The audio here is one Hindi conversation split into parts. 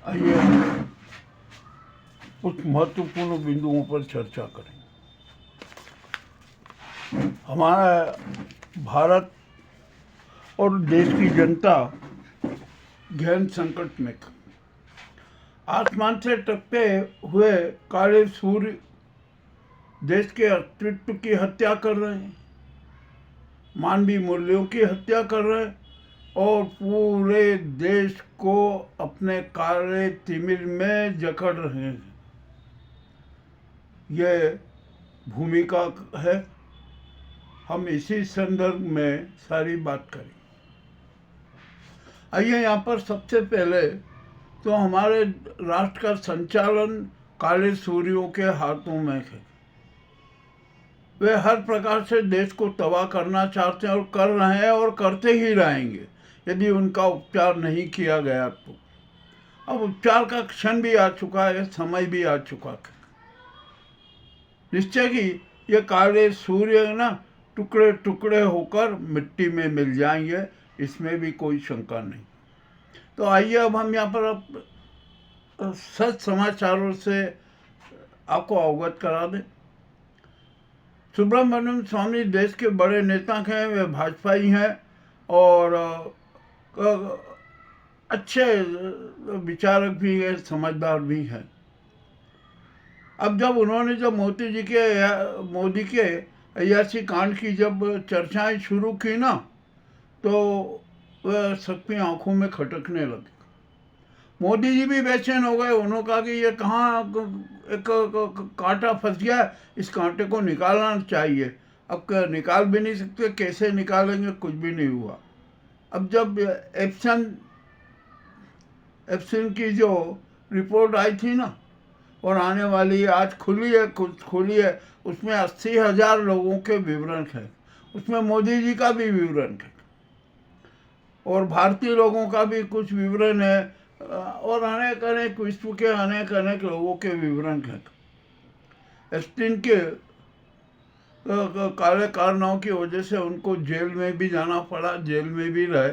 आइए कुछ महत्वपूर्ण बिंदुओं पर चर्चा करें। हमारा भारत और देश की जनता गहन संकट में। आसमान से टपके हुए काले सूर्य देश के अस्तित्व की हत्या कर रहे हैं, मानवीय मूल्यों की हत्या कर रहे हैं और पूरे देश को अपने काले तिमिर में जकड़ रहे हैं। यह भूमिका है। हम इसी संदर्भ में सारी बात करें। आइए यहाँ पर सबसे पहले तो हमारे राष्ट्र का संचालन काले सूर्यों के हाथों में है। वे हर प्रकार से देश को तबाह करना चाहते हैं और कर रहे हैं और करते ही रहेंगे यदि उनका उपचार नहीं किया गया तो। अब उपचार का क्षण भी आ चुका है, समय भी आ चुका है। निश्चय ही ये काले सूर्य ना टुकड़े टुकड़े होकर मिट्टी में मिल जाएंगे, इसमें भी कोई शंका नहीं। तो आइए अब हम यहाँ पर सच समाचारों से आपको अवगत करा दें। सुब्रमण्यम स्वामी देश के बड़े नेता हैं, वे भाजपाई हैं और अच्छे विचारक भी हैं, समझदार भी हैं। अब जब उन्होंने मोदी के अय्यासी कांड की जब चर्चाएं शुरू की ना, तो वह सबकी आंखों में खटकने लगे। मोदी जी भी बेचैन हो गए। उन्होंने कहा कि ये कहाँ एक कांटा फंस गया, इस कांटे को निकालना चाहिए। अब निकाल भी नहीं सकते, कैसे निकालेंगे, कुछ भी नहीं हुआ। अब जब एप्सन की जो रिपोर्ट आई थी ना, और आने वाली आज खुली है, उसमें 80,000 लोगों के विवरण है। उसमें मोदी जी का भी विवरण है और भारतीय लोगों का भी कुछ विवरण है और अनेक विश्व के अनेक लोगों के विवरण हैं। एप्स्टीन के काले कारनामों की वजह से उनको जेल में भी जाना पड़ा, जेल में भी रहे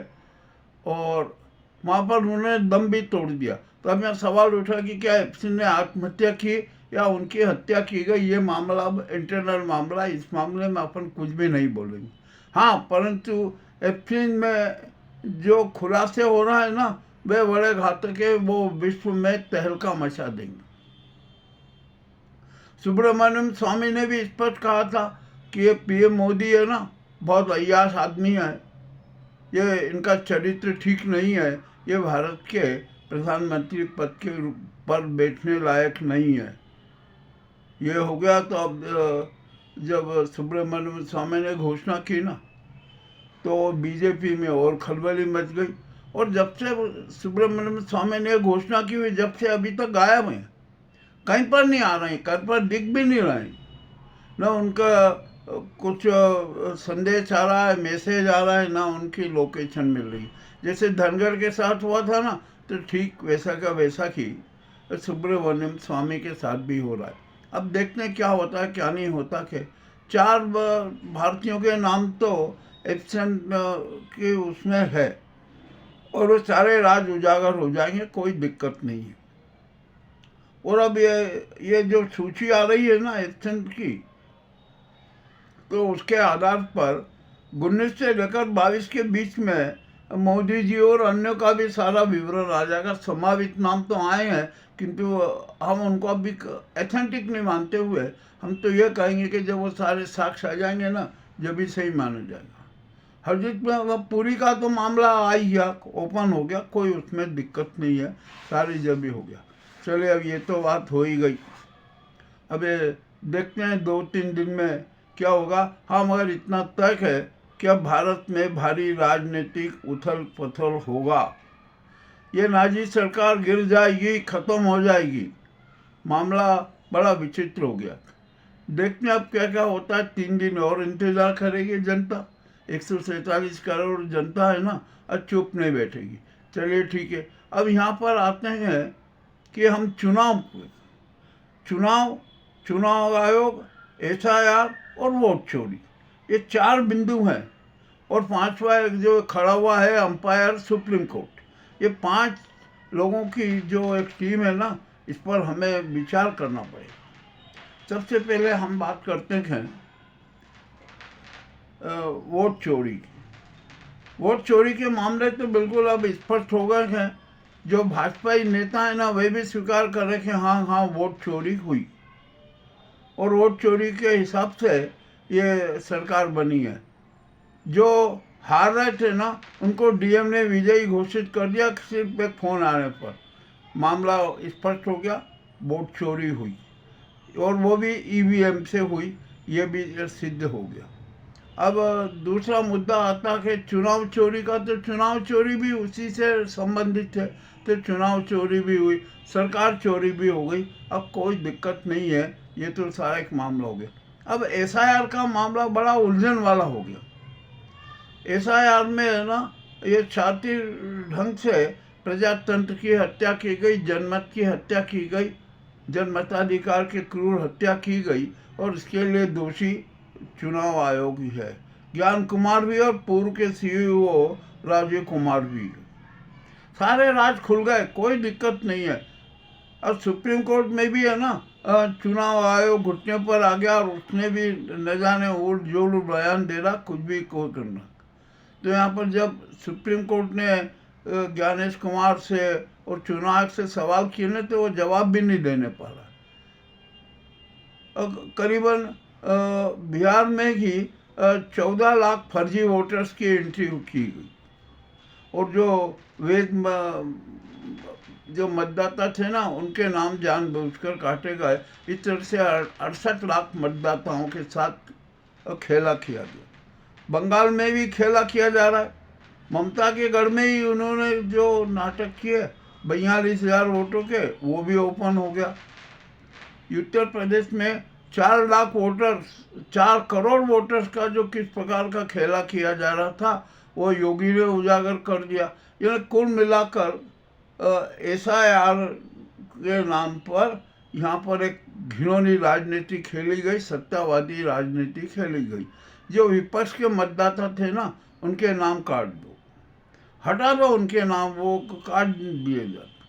और वहाँ पर उन्होंने दम भी तोड़ दिया। तो अब यहाँ सवाल उठा कि क्या एप्स्टीन ने आत्महत्या की या उनकी हत्या की गई। ये मामला इंटरनल मामला, इस मामले में अपन कुछ भी नहीं बोलेंगे। हाँ, परंतु एप्स्टीन में जो खुलासे हो रहा है ना, वे बड़े घातक है, वो विश्व में तहलका मचा देंगे। सुब्रमण्यम स्वामी ने भी स्पष्ट कहा था कि ये पीएम मोदी है ना, बहुत अय्याश आदमी है, ये इनका चरित्र ठीक नहीं है, ये भारत के प्रधानमंत्री पद के पर बैठने लायक नहीं है। ये हो गया। तो अब जब सुब्रमण्यम स्वामी ने घोषणा की ना, तो बीजेपी में और खलबली मच गई। और जब से सुब्रमण्यम स्वामी ने घोषणा की हुई, जब से अभी तक गायब हैं, कहीं पर नहीं आ रहे हैं, कहीं पर दिख भी नहीं रहे हैं। न उनका कुछ संदेश आ रहा है, मैसेज आ रहा है, ना उनकी लोकेशन मिल रही। जैसे धनखड़ के साथ हुआ था ना, तो ठीक वैसा का वैसा ही सुब्रमण्यम स्वामी के साथ भी हो रहा है। अब देखते हैं क्या होता है, क्या नहीं होता। के 4 भारतीयों के नाम तो एप्सन के उसमें है और वो सारे राज उजागर हो जाएंगे, कोई दिक्कत नहीं है। और अब ये जो सूची आ रही है ना एप्सन की, तो उसके आधार पर 19 से लेकर 22 के बीच में मोदी जी और अन्यों का भी सारा विवरण आ जाएगा। संभावित नाम तो आए हैं, किंतु हम उनको अभी ऑथेंटिक नहीं मानते हुए हम तो ये कहेंगे कि जब वो सारे साक्ष्य आ जाएंगे ना, जब भी सही माना जाएगा। हरजीत में पुरी का तो मामला आ ही गया, ओपन हो गया, कोई उसमें दिक्कत नहीं है, सारी जब भी हो गया। चलिए, अब ये तो बात हो ही गई। अब ये देखते हैं 2-3 दिन में क्या होगा। हाँ, मगर इतना तय है कि अब भारत में भारी राजनीतिक उथल पुथल होगा। ये नाजी सरकार गिर जाएगी, खत्म हो जाएगी। मामला बड़ा विचित्र हो गया। देखते हैं अब क्या क्या होता है। 3 दिन और इंतजार करेगी जनता। 147 करोड़ जनता है ना, अब चुप नहीं बैठेगी। चलिए ठीक है। अब यहाँ पर आते हैं कि हम चुनाव आयोग, एसआईआर और वोट चोरी, ये 4 बिंदु हैं। और 5वां जो खड़ा हुआ है अंपायर, सुप्रीम कोर्ट। ये 5 लोगों की जो एक टीम है ना, इस पर हमें विचार करना पड़ेगा। सबसे पहले हम बात करते हैं वोट चोरी की। वोट चोरी के मामले तो बिल्कुल अब स्पष्ट हो गए हैं। जो भाजपाई नेता है ना, वे भी स्वीकार कर रहे हैं कि हाँ हाँ वोट चोरी हुई, और वोट चोरी के हिसाब से ये सरकार बनी है। जो हार रहे थे ना, उनको डीएम ने विजयी घोषित कर दिया सिर्फ एक फोन आने पर। मामला स्पष्ट हो गया, वोट चोरी हुई, और वो भी ईवीएम से हुई, ये भी सिद्ध हो गया। अब दूसरा मुद्दा आता है चुनाव चोरी का। तो चुनाव चोरी भी उसी से संबंधित है, तो चुनाव चोरी भी हुई, सरकार चोरी भी हो गई। अब कोई दिक्कत नहीं है, ये तो सारा एक मामला हो गया। अब एसआईआर का मामला बड़ा उलझन वाला हो गया। एसआईआर में है ना, ये शातिर ढंग से प्रजातंत्र की हत्या की गई, जनमत की हत्या की गई, जनमताधिकार की क्रूर हत्या की गई, और इसके लिए दोषी चुनाव आयोग ही है। ज्ञान कुमार भी और पूर्व के सीईओ राजीव कुमार भी। सारे राज खुल गए, कोई दिक्कत नहीं है। अब सुप्रीम कोर्ट में भी है ना, चुनाव आयोग घुटने पर आ गया, और उसने भी न जाने उड़ जोड़ बयान दे रहा, कुछ भी कोई करना। तो यहाँ पर जब सुप्रीम कोर्ट ने ज्ञानेश कुमार से और चुनाव आयोग से सवाल किए ना, तो वो जवाब भी नहीं देने पा रहा। करीबन बिहार में ही 14 लाख फर्जी वोटर्स की एंट्री की गई, और जो मतदाता थे ना, उनके नाम जानबूझकर काटे गए। इस तरह से 68 लाख मतदाताओं के साथ खेला किया गया। बंगाल में भी खेला किया जा रहा है। ममता के गढ़ में ही उन्होंने जो नाटक किए 42,000 वोटों के, वो भी ओपन हो गया। उत्तर प्रदेश में 4 लाख वोटर्स, 4 करोड़ वोटर्स का जो किस प्रकार का खेला किया जा रहा था, वो योगी ने उजागर कर दिया। यानी कुल मिलाकर एसआईआर के नाम पर यहाँ पर एक घिनौनी राजनीति खेली गई, सत्तावादी राजनीति खेली गई। जो विपक्ष के मतदाता थे ना, उनके नाम काट दो, हटा दो उनके नाम, वो काट दिए जाते।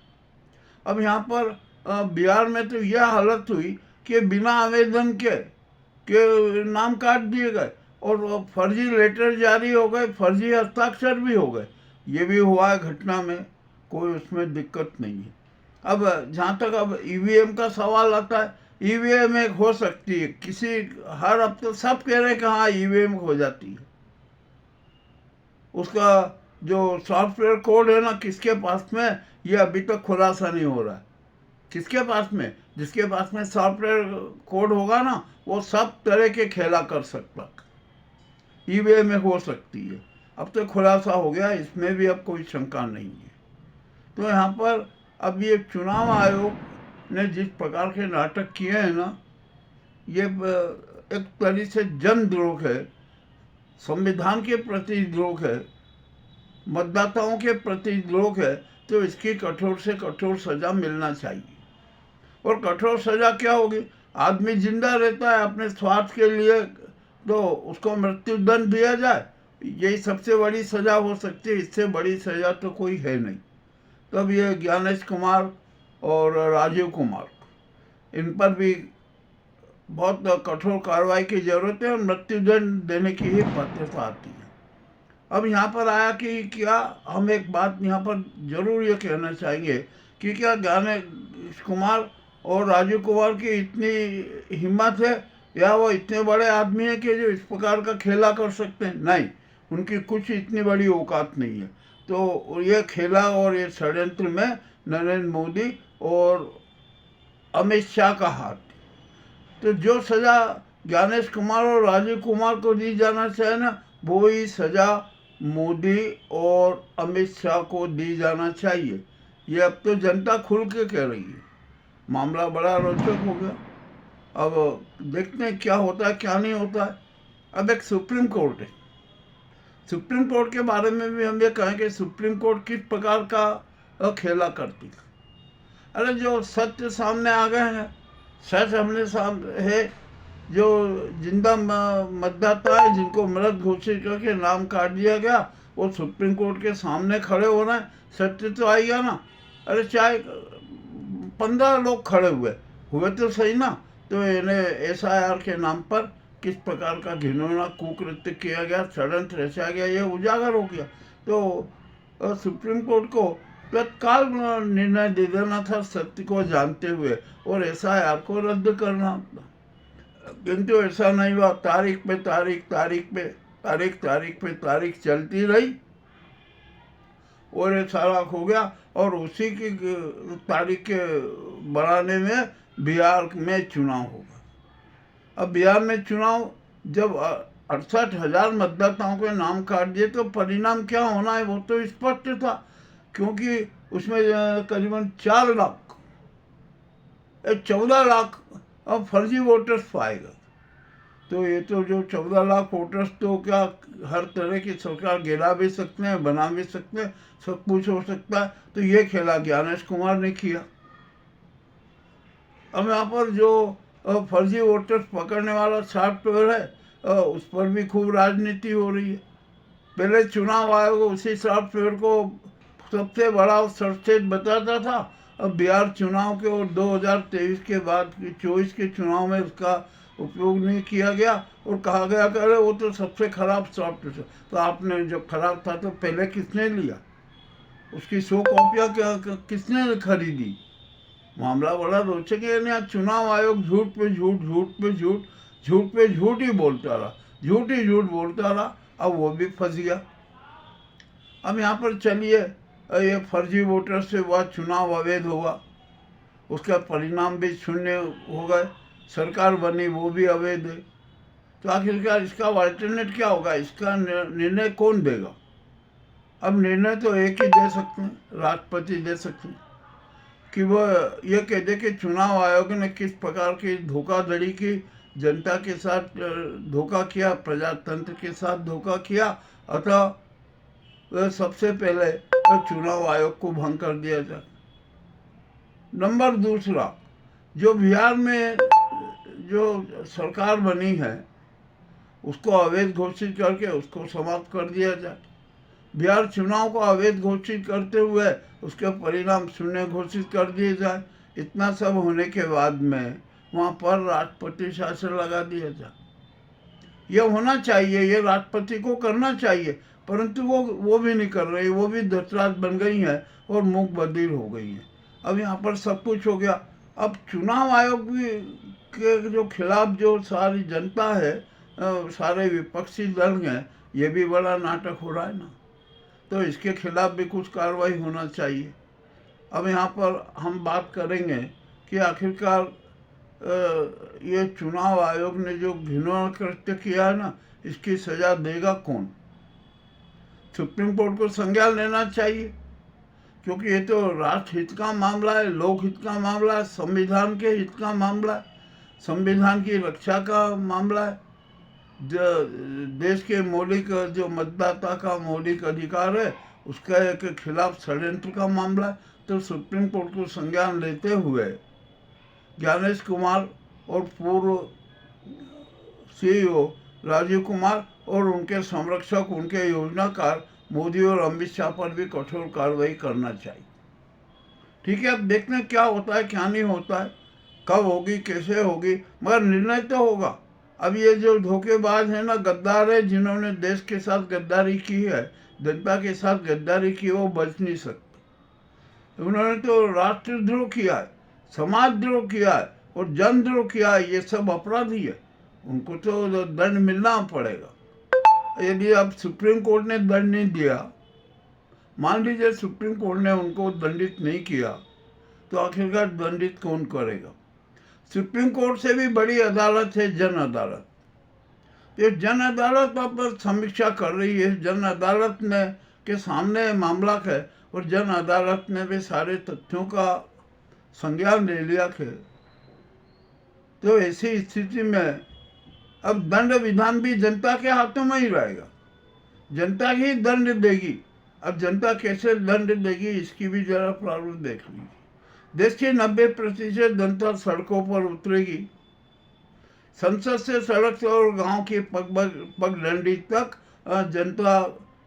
अब यहाँ पर बिहार में तो यह हालत हुई कि बिना आवेदन के नाम काट दिए गए, और फर्जी लेटर जारी हो गए, फर्जी हस्ताक्षर भी हो गए। ये भी हुआ है घटना में, कोई उसमें दिक्कत नहीं है। अब जहाँ तक अब ईवीएम का सवाल आता है, ईवीएम एक हो सकती है किसी, हर हफ्ते सब कह रहे हैं कि हाँ ईवीएम हो जाती है। उसका जो सॉफ्टवेयर कोड है ना, किसके पास में, ये अभी तक खुलासा नहीं हो रहा है। किसके पास में? जिसके पास में सॉफ्टवेयर कोड होगा ना, वो सब तरह के खेला कर सकता, ईवीएम में हो सकती है। अब तो खुलासा हो गया, इसमें भी अब कोई शंका नहीं है। तो यहाँ पर अब ये चुनाव आयोग ने जिस प्रकार के नाटक किए हैं ना, ये एक तरह से जनद्रोह है, संविधान के प्रति द्रोह है, मतदाताओं के प्रति द्रोह है। तो इसकी कठोर से कठोर सजा मिलना चाहिए। और कठोर सजा क्या होगी? आदमी जिंदा रहता है अपने स्वार्थ के लिए, तो उसको मृत्युदंड दिया जाए, यही सबसे बड़ी सजा हो सकती है। इससे बड़ी सजा तो कोई है नहीं। तब ये ज्ञानेश कुमार और राजीव कुमार, इन पर भी बहुत कठोर कार्रवाई की जरूरत है, और मृत्युदंड देने की ही पात्रता आती है। अब यहाँ पर आया कि क्या हम एक बात यहाँ पर जरूर ये कहना चाहेंगे कि क्या ज्ञानेश कुमार और राजीव कुमार की इतनी हिम्मत है, या वो इतने बड़े आदमी हैं कि जो इस प्रकार का खेला कर सकते हैं? नहीं, उनकी कुछ इतनी बड़ी औकात नहीं है। तो ये खेला और ये षड्यंत्र में नरेंद्र मोदी और अमित शाह का हाथ। तो जो सज़ा ज्ञानेश कुमार और राजीव कुमार को दी जाना चाहिए ना, वो ही सज़ा मोदी और अमित शाह को दी जाना चाहिए। ये अब तो जनता खुल के कह रही है। मामला बड़ा रोचक हो गया। अब देखते हैं क्या होता है क्या नहीं होता है। अब एक सुप्रीम कोर्ट है। सुप्रीम कोर्ट के बारे में भी हम ये कहें कि सुप्रीम कोर्ट किस प्रकार का खेला करती है। अरे जो सत्य सामने आ गए हैं, सच हमने सामने है, जो जिंदा मतदाता है जिनको मृत घोषित करके नाम काट दिया गया, वो सुप्रीम कोर्ट के सामने खड़े हो रहे हैं, सत्य तो आएगा ना। अरे चाहे 15 लोग खड़े हुए तो सही ना, तो इन्हें SIR के नाम पर किस प्रकार का घिनौना कुकृत्य किया गया, षड्यंत्र रचा गया, ये उजागर हो गया। तो सुप्रीम कोर्ट को तत्काल निर्णय दे देना था सत्य को जानते हुए और SIR को रद्द करना था, किंतु ऐसा नहीं हुआ। तारीख पे तारीख चलती रही और ये सारा हो गया। और उसी की तारीख के बढ़ाने में बिहार में चुनाव होगा। अब बिहार में चुनाव जब 68,000 मतदाताओं के नाम काट दिए तो परिणाम क्या होना है वो तो स्पष्ट था, क्योंकि उसमें करीबन 4 लाख 14 लाख अब फर्जी वोटर्स पाएगा। तो ये तो जो 14 लाख वोटर्स तो क्या हर तरह की सरकार गिरा भी सकते हैं, बना भी सकते हैं, सब कुछ हो सकता है। तो ये खेला ज्ञानेश कुमार ने किया। अब यहाँ पर जो फर्जी वोटर्स पकड़ने वाला सॉफ्टवेयर है उस पर भी खूब राजनीति हो रही है। पहले चुनाव आयोग उसी सॉफ्टवेयर को सबसे बड़ा सर्वश्रेष्ठ बताता था। अब बिहार चुनाव के और 2023 के बाद 24 के चुनाव में उसका उपयोग नहीं किया गया और कहा गया कि अरे वो तो सबसे खराब सॉफ्टवेयर है। तो आपने जब खराब था तो पहले किसने लिया, उसकी 100 कॉपियाँ किसने खरीदी? मामला बड़ा रोचक है। यानी चुनाव आयोग झूठ पे झूठ ही बोलता रहा, झूठ बोलता रहा। अब वो भी फंस गया। अब यहाँ पर चलिए, ये फर्जी वोटर से हुआ चुनाव अवैध हुआ, उसका परिणाम भी शून्य हो गए, सरकार बनी वो भी अवैध है। तो आखिरकार इसका अल्टरनेट क्या होगा, इसका निर्णय कौन देगा? अब निर्णय तो एक ही दे सकते हैं, राष्ट्रपति दे सकते हैं कि वह ये कह दे कि चुनाव आयोग ने किस प्रकार की धोखाधड़ी की, जनता के साथ धोखा किया, प्रजातंत्र के साथ धोखा किया, अतः सबसे पहले चुनाव आयोग को भंग कर दिया जाए। नंबर दूसरा, जो बिहार में जो सरकार बनी है उसको अवैध घोषित करके उसको समाप्त कर दिया जाए। बिहार चुनाव को अवैध घोषित करते हुए उसके परिणाम शून्य घोषित कर दिए जाए। इतना सब होने के बाद में वहाँ पर राष्ट्रपति शासन लगा दिया जाए। ये होना चाहिए, ये राष्ट्रपति को करना चाहिए, परंतु वो भी नहीं कर रही, वो भी धतराज बन गई है और मूक बधिर हो गई है। अब यहाँ पर सब कुछ हो गया। अब चुनाव आयोग भी के जो खिलाफ जो सारी जनता है, सारे विपक्षी दल हैं, ये भी बड़ा नाटक हो रहा है ना, तो इसके खिलाफ भी कुछ कार्रवाई होना चाहिए। अब यहाँ पर हम बात करेंगे कि आखिरकार ये चुनाव आयोग ने जो घिनौना कृत्य किया है ना, इसकी सजा देगा कौन? सुप्रीम कोर्ट को संज्ञान लेना चाहिए, क्योंकि ये तो राष्ट्र हित का मामला है, लोक हित का मामला है, संविधान के हित का मामला है, संविधान की रक्षा का मामला है, देश के मौलिक जो मतदाता का मौलिक अधिकार है उसका एक खिलाफ षड्यंत्र का मामला है। तो सुप्रीम कोर्ट को संज्ञान लेते हुए ज्ञानेश कुमार और पूर्व CEO राजीव कुमार और उनके संरक्षक, उनके योजनाकार मोदी और अमित शाह पर भी कठोर कार्रवाई करना चाहिए। ठीक है, अब देखते हैं क्या होता है क्या नहीं होता है, कब होगी, कैसे होगी, मगर निर्णय तो होगा। अब ये जो धोखेबाज है ना, गद्दार है, जिन्होंने देश के साथ गद्दारी की है, जनता के साथ गद्दारी की, वो बच नहीं सकते। उन्होंने तो राष्ट्रद्रोह किया है, समाजद्रोह किया है और जनद्रोह किया है। ये सब अपराधी है, उनको तो दंड मिलना पड़ेगा। यदि अब सुप्रीम कोर्ट ने दंड नहीं दिया, मान लीजिए सुप्रीम कोर्ट ने उनको दंडित नहीं किया, तो आखिरकार दंडित कौन करेगा? सुप्रीम कोर्ट से भी बड़ी अदालत है जन अदालत। ये जन अदालत पर समीक्षा कर रही है, जन अदालत ने के सामने मामला है और जन अदालत ने भी सारे तथ्यों का संज्ञान ले लिया है। तो ऐसी स्थिति में अब दंड विधान भी जनता के हाथों में ही रहेगा, जनता ही दंड देगी। अब जनता कैसे दंड देगी इसकी भी जरा प्रारूप देख लीजिए। देश की 90% जनता सड़कों पर उतरेगी। संसद से सड़क से और गांव की पगडंडी तक जनता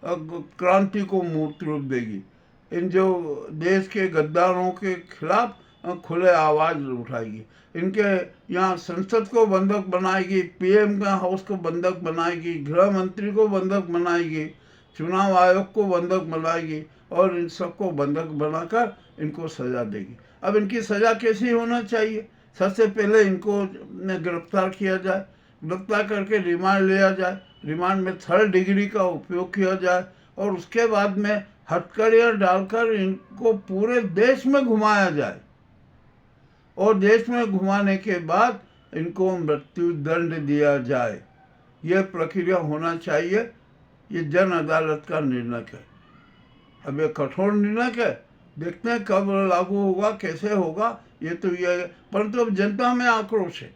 क्रांति को मूर्त रूप देगी। इन जो देश के गद्दारों के खिलाफ खुले आवाज़ उठाएगी। इनके यहाँ संसद को बंधक बनाएगी, पीएम का हाउस को बंधक बनाएगी, गृह मंत्री को बंधक बनाएगी, चुनाव आयोग को बंधक बनाएगी और इन सबको बंधक बनाकर इनको सज़ा देगी। अब इनकी सज़ा कैसी होना चाहिए? सबसे पहले इनको गिरफ्तार किया जाए, गिरफ्तार करके रिमांड लिया जाए, रिमांड में 3rd डिग्री का उपयोग किया जाए और उसके बाद में हथकड़ियाँ डालकर इनको पूरे देश में घुमाया जाए और देश में घुमाने के बाद इनको मृत्यु दंड दिया जाए। यह प्रक्रिया होना चाहिए। ये जन अदालत का निर्णय है। अब ये कठोर निर्णय है, देखते हैं कब लागू होगा, कैसे होगा, ये तो ये, परंतु अब जनता में आक्रोश है।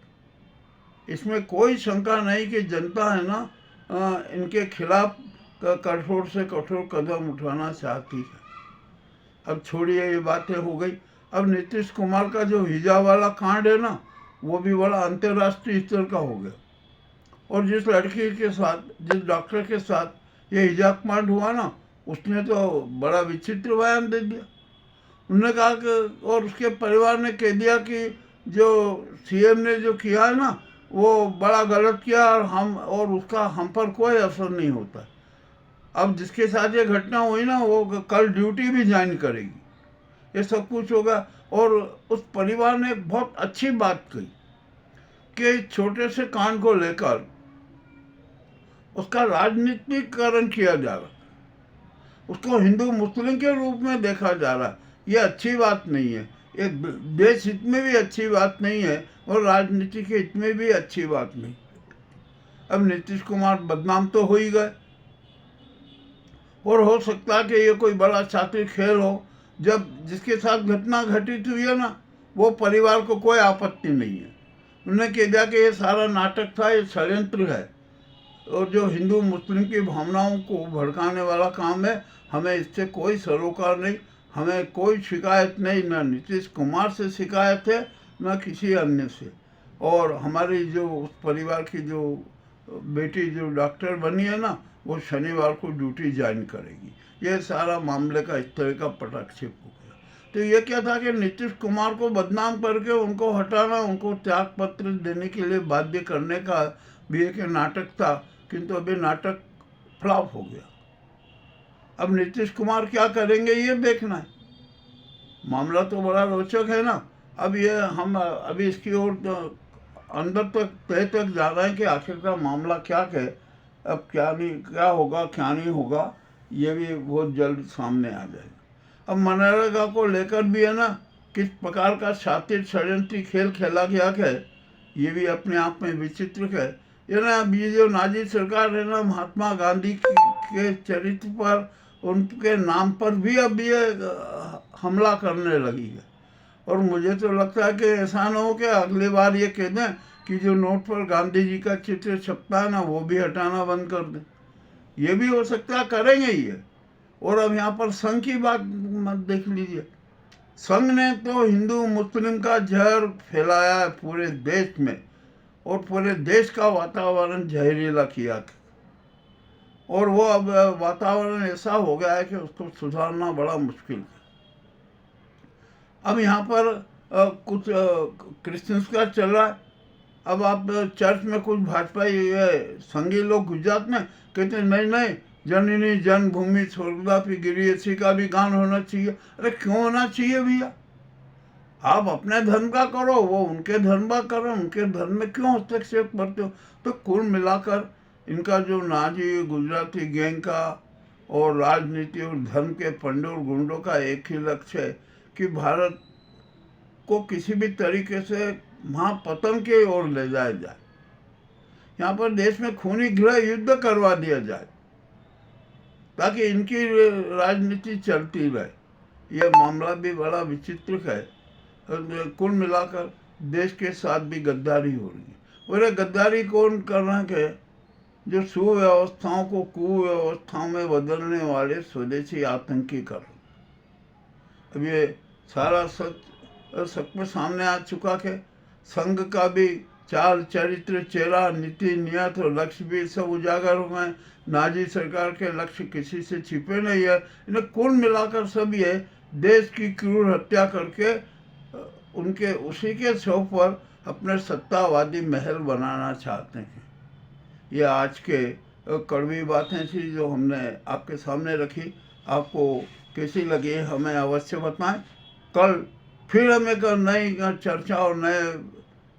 इसमें कोई शंका नहीं कि जनता है ना इनके खिलाफ कठोर से कठोर कदम उठाना चाहती है। अब छोड़िए, ये बातें हो गई। अब नीतीश कुमार का जो हिजाब वाला कांड है ना, वो भी बड़ा अंतर्राष्ट्रीय स्तर का हो गया। और जिस लड़की के साथ, जिस डॉक्टर के साथ ये हिजाब कांड हुआ ना, उसने तो बड़ा विचित्र बयान दे दिया। उन्होंने कहा कि, और उसके परिवार ने कह दिया कि जो सीएम ने जो किया है ना, वो बड़ा गलत किया और उसका हम पर कोई असर नहीं होता। अब जिसके साथ ये घटना हुई ना, वो कल ड्यूटी भी ज्वाइन करेगी। ये सब कुछ होगा। और उस परिवार ने बहुत अच्छी बात कही कि छोटे से कांड को लेकर उसका राजनीतिकरण किया जा रहा, उसको हिंदू मुस्लिम के रूप में देखा जा रहा। ये अच्छी बात नहीं है, ये देश हित में भी अच्छी बात नहीं है और राजनीति के हित में भी अच्छी बात नहीं। अब नीतीश कुमार बदनाम तो हो ही गए और हो सकता है कि ये कोई बड़ा चातुर खेल हो। जब जिसके साथ घटना घटित हुई है ना, वो परिवार को कोई आपत्ति नहीं है। उन्होंने कह दिया कि ये सारा नाटक था, ये षड्यंत्र है और जो हिंदू मुस्लिम की भावनाओं को भड़काने वाला काम है। हमें इससे कोई सरोकार नहीं, हमें कोई शिकायत नहीं, न नीतीश कुमार से शिकायत है न किसी अन्य से। और हमारी जो उस परिवार की जो बेटी जो डॉक्टर बनी है ना, वो शनिवार को ड्यूटी ज्वाइन करेगी। ये सारा मामले का इस तरह का पटाक्षेप हो गया। तो ये क्या था कि नीतीश कुमार को बदनाम करके उनको हटाना, उनको त्याग पत्र देने के लिए बाध्य करने का भी एक नाटक था, किंतु अभी नाटक फ्लॉप हो गया। अब नीतीश कुमार क्या करेंगे ये देखना है। मामला तो बड़ा रोचक है ना। अब ये हम अभी इसकी ओर अंदर तक तय तक जा रहे हैं कि आखिर का मामला क्या है। अब क्या होगा क्या नहीं होगा, ये भी बहुत जल्द सामने आ जाएगा। अब मनरेगा को लेकर भी है ना, किस प्रकार का शातिर षड्यंत्री खेल खेला गया है, ये भी अपने आप में विचित्र है। ये ना, अब ये जो नाजी सरकार है ना, महात्मा गांधी के चरित्र पर, उनके नाम पर भी अब ये हमला करने लगी है। और मुझे तो लगता है कि ऐसा ना हो कि अगली बार ये कह दें कि जो नोट पर गांधी जी का चित्र छपता है ना, वो भी हटाना बंद कर दें। ये भी हो सकता है, करेंगे ये। और अब यहाँ पर संघ की बात मत देख लीजिए। संघ ने तो हिंदू मुस्लिम का जहर फैलाया है पूरे देश में और पूरे देश का वातावरण जहरीला किया। और वो अब वातावरण ऐसा हो गया है कि उसको सुधारना बड़ा मुश्किल है। अब यहाँ पर कुछ क्रिश्चियंस का चल रहा है। अब आप चर्च में कुछ भाजपाई संघी लोग गुजरात में कहते हैं नहीं, जननी जन्मभूमि स्वर्गदापी गिरी, ऐसी का भी गान होना चाहिए। अरे क्यों होना चाहिए भैया? आप अपने धर्म का करो, वो उनके धर्म का करो, उनके धर्म में क्यों हस्तक्षेप करते हो? तो कुल मिलाकर इनका जो नाजी गुजराती गैंग का और राजनीति और धर्म के पंडोर गुंडों का एक ही लक्ष्य है कि भारत को किसी भी तरीके से महापतन की ओर ले जाया जाए। यहाँ पर देश में खूनी गृह युद्ध करवा दिया जाए ताकि इनकी राजनीति चलती रहे। यह मामला भी बड़ा विचित्र है। कुल मिलाकर देश के साथ भी गद्दारी हो रही है। और ये गद्दारी कौन कर रहा है? जो सुव्यवस्थाओं को कुव्यवस्थाओं में बदलने वाले स्वदेशी आतंकी कर। अब ये सारा सच में सामने आ चुका है। संघ का भी चाल चरित्र चेहरा नीति नियत और लक्ष्य भी सब उजागर हो गए। नाजी सरकार के लक्ष्य किसी से छिपे नहीं है। इन्हें कुल मिलाकर सब ये देश की क्रूर हत्या करके उनके उसी के शव पर अपने सत्तावादी महल बनाना चाहते हैं। ये आज के कड़वी बातें थी जो हमने आपके सामने रखी। आपको कैसी लगी हमें अवश्य बताएं। कल फिर हम एक नई चर्चा और नए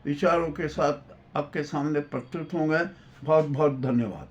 विचारों के साथ आपके सामने प्रस्तुत होंगे। बहुत बहुत धन्यवाद।